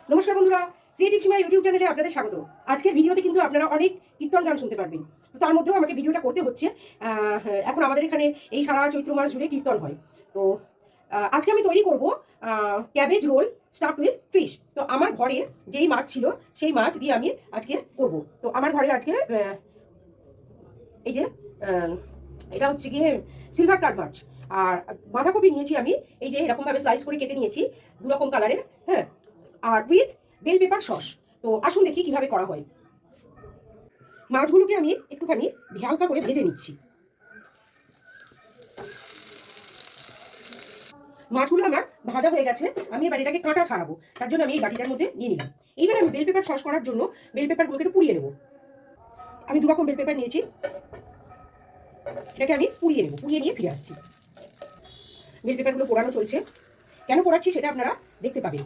নমস্কার বন্ধুরা, ক্রিয়েটিভ সীমা ইউটিউব চ্যানেলে আপনাদের স্বাগত। আজকের ভিডিওতে কিন্তু আপনারা অনেক কীর্তন গান শুনতে পারবেন। তো তার মধ্যেও আমাকে ভিডিওটা করতে হচ্ছে। এখন আমাদের এখানে এই সারা চৈত্র মাস জুড়ে কীর্তন হয়। তো আজকে আমি তৈরি করব cabbage roll stuffed with fish. তো আমার ঘরে যেই মাছ ছিল সেই মাছ দিয়ে আমি আজকে করব। তো আমার ঘরে আজকে এই যে আহ, এটা হচ্ছে গিয়ে সিলভার কাট মাছ। আর বাঁধাকপি নিয়েছি আমি, এই যে এরকমভাবে স্লাইস করে কেটে নিয়েছি, দু রকম কালারের, হ্যাঁ, আর উইথ বেল পেপার সস। তো আসুন দেখি কিভাবে করা হয়। মাছগুলোকে আমি একটুখানি হালকা করে ভেজে নিচ্ছি। মাছগুলো আমার ভাজা হয়ে গেছে, আমি এবার এটাকে কাঁটা ছাড়াবো। তার জন্য আমি এই বাটিটার মধ্যে নিয়ে নিলাম। এইবার আমি বেল পেপার সস করার জন্য বেল পেপারগুলোকে একটু পুড়িয়ে নেবো। আমি দু রকম বেল পেপার নিয়েছি, এটাকে আমি পুড়িয়ে নেবো, পুড়িয়ে নিয়ে ফিরে আসছি। বেল পেপারগুলো পোড়ানো চলছে, কেন পোড়াচ্ছি সেটা আপনারা দেখতে পাবেন।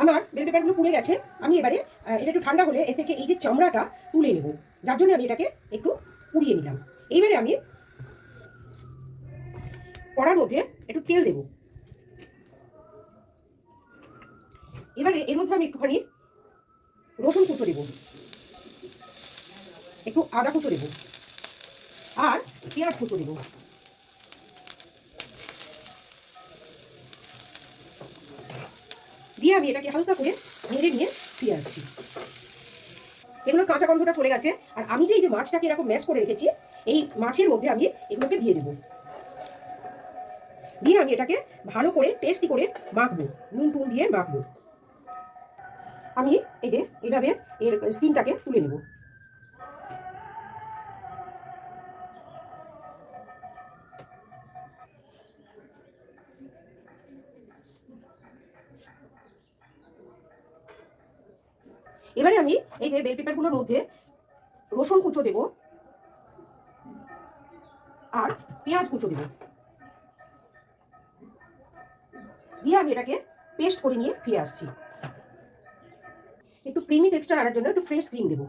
আমার বেল পেপারগুলো পুড়ে গেছে। আমি এবারে এটা একটু ঠান্ডা হলে এর থেকে এই যে চামড়াটা তুলে নেব, যার জন্য আমি এটাকে একটু পুড়িয়ে নিলাম। এইবারে আমি কড়ার মধ্যে একটু তেল দেব। এবারে এর মধ্যে আমি একটুখানি রসুন কুচো দেব, একটু আদা কুচো দেব, আর পেঁয়াজ কুচো দেব। দিয়ে আমি এটাকে হালকা করে নেড়ে নিয়ে ফিরে আসছি। এগুলো কাঁচা গন্ধটা চলে গেছে। আর আমি যে এই যে মাছটাকে এরকম ম্যাশ করে রেখেছি, এই মাছের মধ্যে আমি এগুলোকে দিয়ে দেবো। দিয়ে আমি এটাকে ভালো করে টেস্টি করে মাখবো, নুন টুন দিয়ে মাখবো। আমি এই যে এইভাবে এর স্কিনটাকে তুলে নেব। এবারে আমি এই যে বেল পেপারগুলোর মধ্যে রসুন কুচো দেব আর পেঁয়াজ কুচো দেব, দিয়ে আমি এটাকে পেস্ট করে নিয়ে ফিরে আসছি। একটু ক্রিমি টেক্সচার আনার জন্য একটু ফ্রেশ ক্রিম দেবো।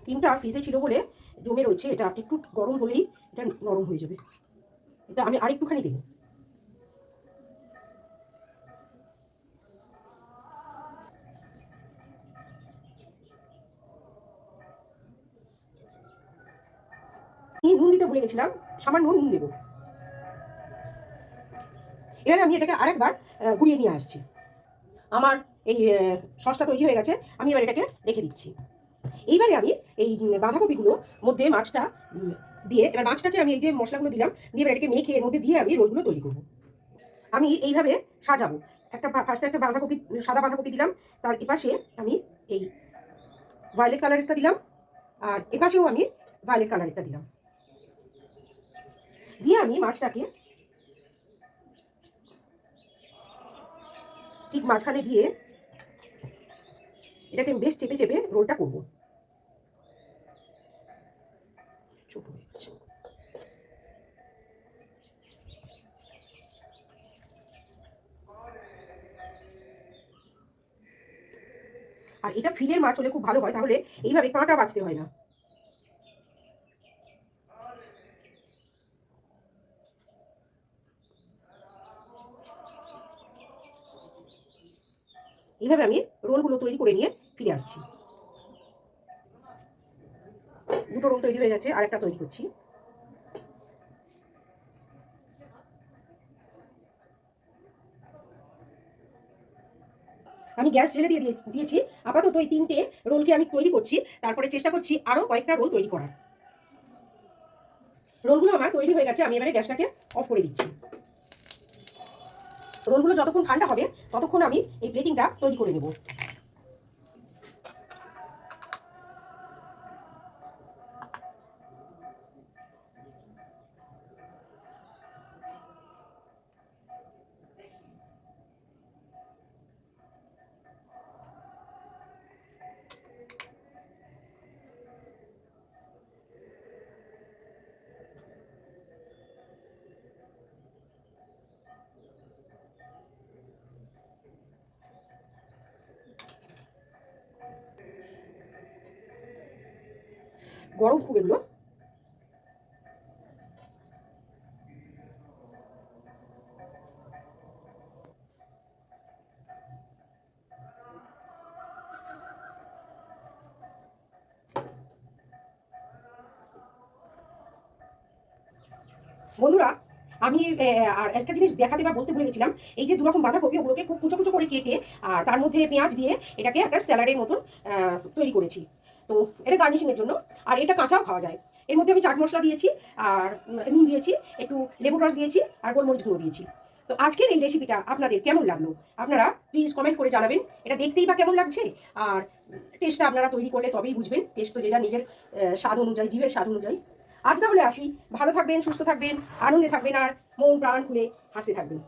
ক্রিমটা ফ্রিজে ছিল বলে জমে রয়েছে, এটা একটু গরম হলেই এটা নরম হয়ে যাবে। এটা আমি আরেকটুখানি দেবো। নুন দিতে ভুলে গেছিলাম, সামান্য নুন দেবো। এবারে আমি এটাকে আরেকবার ঘুরিয়ে নিয়ে আসছি। আমার এই সসটা তৈরি হয়ে গেছে, আমি এবার এটাকে রেখে দিচ্ছি। এইবারে আমি এই বাঁধাকপিগুলোর মধ্যে মাছটা দিয়ে, এবার মাছটাকে আমি এই যে মশলাগুলো দিলাম, দিয়ে এবার এটাকে মেখে এর মধ্যে দিয়ে আমি রোলগুলো তৈরি করব। আমি এইভাবে সাজাবো। ফার্স্টে একটা বাঁধাকপি, সাদা বাঁধাকপি দিলাম, তার এপাশে আমি এই ভায়োলেট কালারেরটা দিলাম, আর এপাশেও আমি ভায়োলেট কালারেরটা দিলাম। দিয়ে আমি মাছটাকে ঠিক মাঝখানে দিয়ে এটাকে বেশ চেপে চেপে রোলটা করবো। ছোট হয়ে গেছে। আর এটা ফিলের মাছ হলে খুব ভালো হয়, তাহলে এইভাবে কাঁটা বাছতে হয় না। এইভাবে আমি রোলগুলো তৈরি করে নিয়ে ফিরে আসছি। দুটো রোল তৈরি হয়ে গেছে, আর একটা তৈরি করছি। আমি গ্যাস ঢেলে দিয়েছি। আপাতত এই 3টে রোলকে আমি তৈরি করছি, তারপরে চেষ্টা করছি আরও কয়েকটা রোল তৈরি করার। রোলগুলো আমার তৈরি হয়ে গেছে, আমি এবারে গ্যাসটাকে অফ করে দিচ্ছি। রোলগুলো যতক্ষণ ঠান্ডা হবে ততক্ষণ আমি এই প্লেটিংটা তৈরি করে নেব। গরম খুব এগুলো। বন্ধুরা, আমি আর একটা জিনিস দেখাতে বা বলতে ভুলে গেছিলাম। এই যে দুরকম বাঁধাকপি, ওগুলোকে খুব কুচো কুচো করে কেটে আর তার মধ্যে পেঁয়াজ দিয়ে এটাকে একটা স্যালাডের মতন তৈরি করেছি। তো এটা গার্নিশিংয়ের জন্য। আর এটা কাঁচাও খাওয়া যায়। এর মধ্যে আমি চাট মশলা দিয়েছি, আর নুন দিয়েছি, একটু লেবুর রস দিয়েছি, আর গোলমরিচ গুঁড়ো দিয়েছি। তো আজকের এই রেসিপিটা আপনাদের কেমন লাগলো আপনারা প্লিজ কমেন্ট করে জানাবেন। এটা দেখতেই বা কেমন লাগছে, আর টেস্টটা আপনারা তৈরি করলে তবেই বুঝবেন। টেস্ট তো যে যার নিজের স্বাদ অনুযায়ী, জিভের স্বাদ অনুযায়ী। আজ তাহলে আসি। ভালো থাকবেন, সুস্থ থাকবেন, আনন্দে থাকবেন, আর মন প্রাণ খুলে হাসতে থাকবেন।